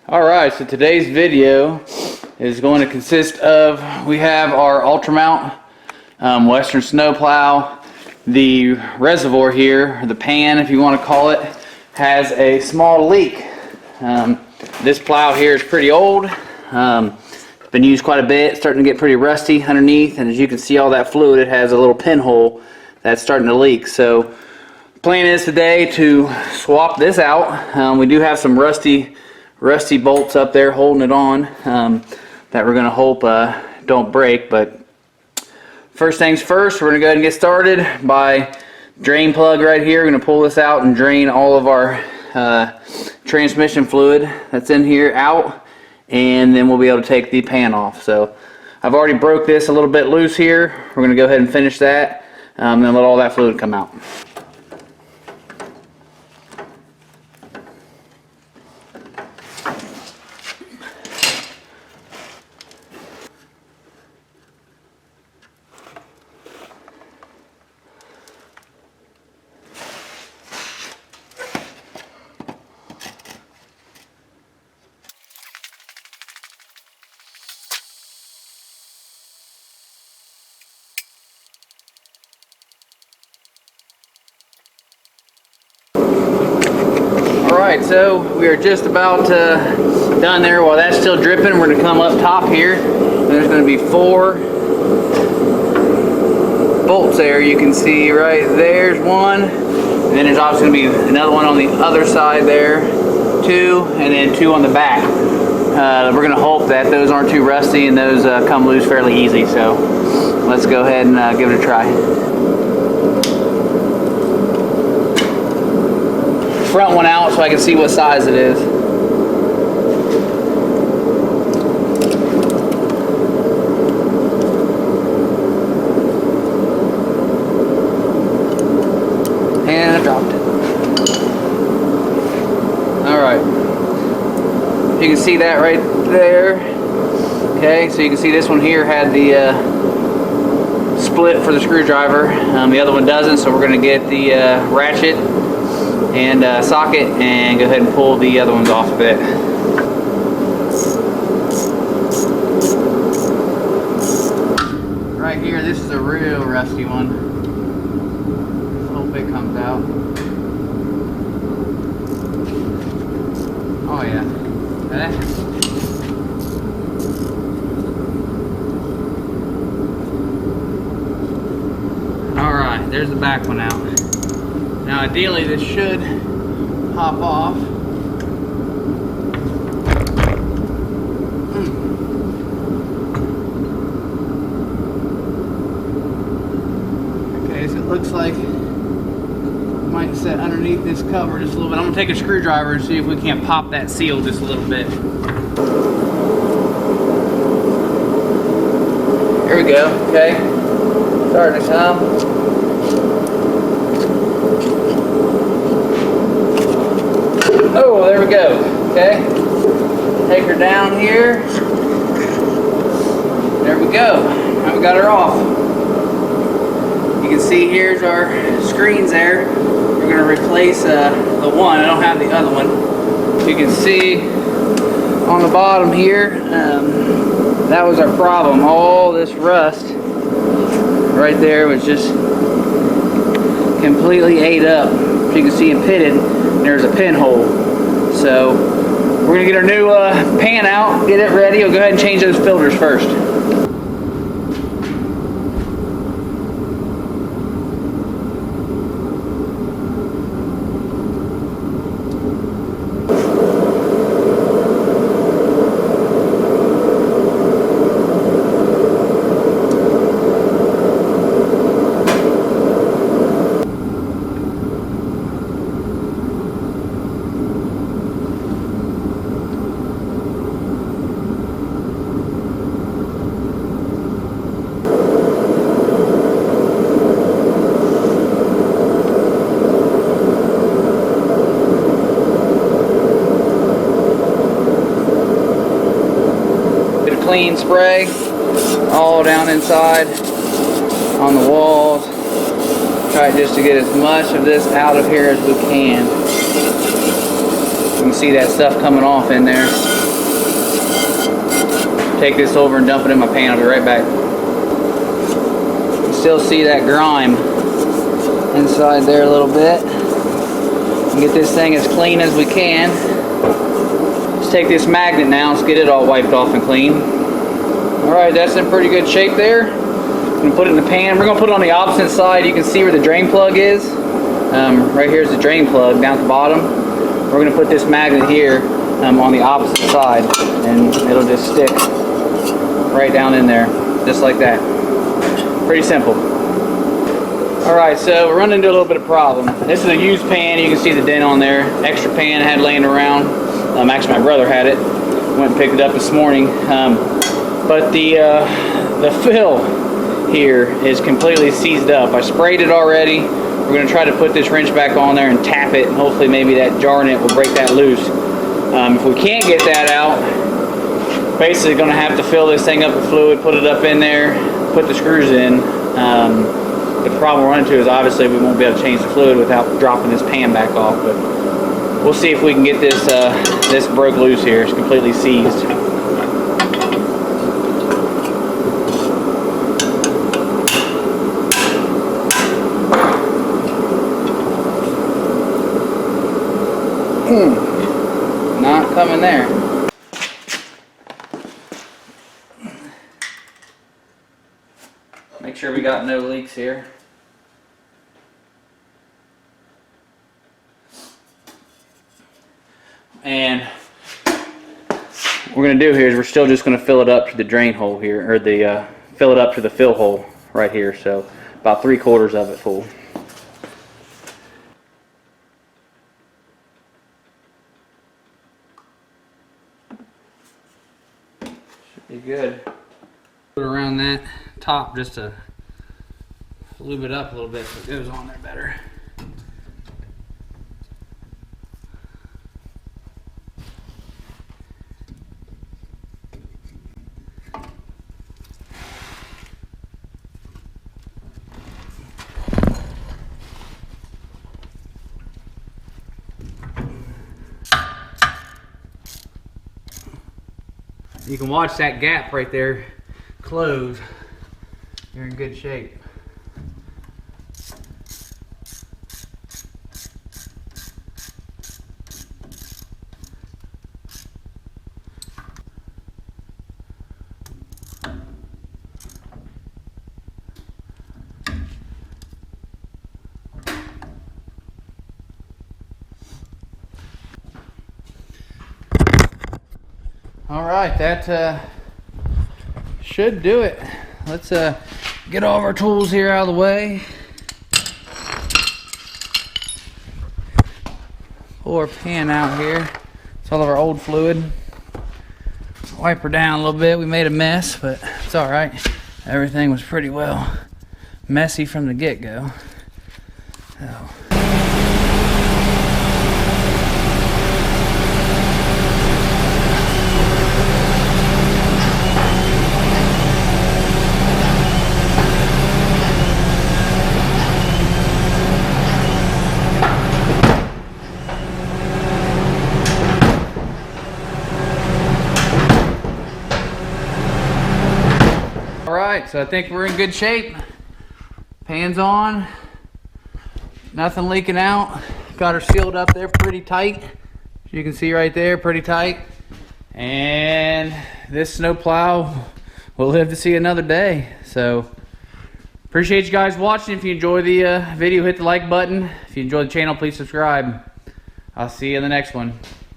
Alright, so today's video is going to consist of, we have our Ultramount Western snowplow. The reservoir here, or the pan if you want to call it, has a small leak. This plow here is pretty old. It's been used quite a bit, starting to get pretty rusty underneath, and as you can see all that fluid, it has a little pinhole that's starting to leak. So the plan is today to swap this out. We do have some rusty bolts up there holding it on that we're going to hope don't break. But first things first, we're going to go ahead and get started by drain plug right here. We're going to pull this out and drain all of our transmission fluid that's in here out, and then we'll be able to take the pan off. So I've already broke this a little bit loose here. We're going to go ahead and finish that and then let all that fluid come out. Alright, so we are just about done there. While that's still dripping, we're going to come up top here. And there's going to be 4 bolts there. You can see right there's one. And then there's obviously going to be another one on the other side there. 2, and then 2 on the back. We're going to hope that those aren't too rusty and those come loose fairly easy. So let's go ahead and give it a try. Front one out so I can see what size it is. And I dropped it. Alright. You can see that right there. Okay, so you can see this one here had the split for the screwdriver. The other one doesn't, so we're going to get the ratchet and socket and go ahead and pull the other ones off of it. Right here, this is a real rusty one. Hope it comes out. Oh yeah. Alright, there's the back one out. Now ideally this should pop off. Okay, so it looks like it might set underneath this cover just a little bit. I'm going to take a screwdriver and see if we can't pop that seal just a little bit. Here we go, okay. Starting to come. Oh, there we go. Okay. Take her down here. There we go. Now we got her off. You can see here's our screens there. We're going to replace the one. I don't have the other one. You can see on the bottom here, that was our problem. All this rust right there was just completely ate up. So you can see and pitted, there's a pinhole. So we're going to get our new pan out, get it ready. We'll go ahead and change those filters first. Clean spray all down inside on the walls. Try just to get as much of this out of here as we can. You can see that stuff coming off in there. take this over and dump it in my pan. I'll be right back. You still see that grime inside there a little bit. Get this thing as clean as we can. Let's take this magnet now. Let's get it all wiped off and clean. Alright, that's in pretty good shape there. I'm going to put it in the pan. We're going to put it on the opposite side. You can see where the drain plug is. Right here is the drain plug down at the bottom. We're going to put this magnet here on the opposite side, and it'll just stick right down in there, just like that. Pretty simple. Alright, so we're running into a little bit of problem. This is a used pan. You can see the dent on there. Extra pan I had laying around. Actually, my brother had it. Went and picked it up this morning. But the fill here is completely seized up. I sprayed it already. We're going to try to put this wrench back on there and tap it, and hopefully maybe that jar nut will break that loose. If we can't get that out, basically going to have to fill this thing up with fluid, put it up in there, put the screws in. The problem we're running into is obviously we won't be able to change the fluid without dropping this pan back off, but we'll see if we can get this this broke loose here. It's completely seized. Not coming there. Make sure we got no leaks here. And what we're going to do here is we're still just going to fill it up to the drain hole here, or the fill it up to the fill hole right here. So about 3/4 of it full. Should be good. Put around that top just to lube it up a little bit so it goes on there better. You can watch that gap right there close. You're in good shape. All right, that should do it. Let's get all of our tools here out of the way. Pull our pan out here. It's all of our old fluid. Wipe her down a little bit. We made a mess, but it's all right. Everything was pretty well messy from the get-go. So. Alright, so I think we're in good shape. Pan's on. Nothing leaking out. Got her sealed up there pretty tight. As you can see right there, pretty tight. And this snow plow will live to see another day. So, appreciate you guys watching. If you enjoy the video, hit the like button. If you enjoy the channel, please subscribe. I'll see you in the next one.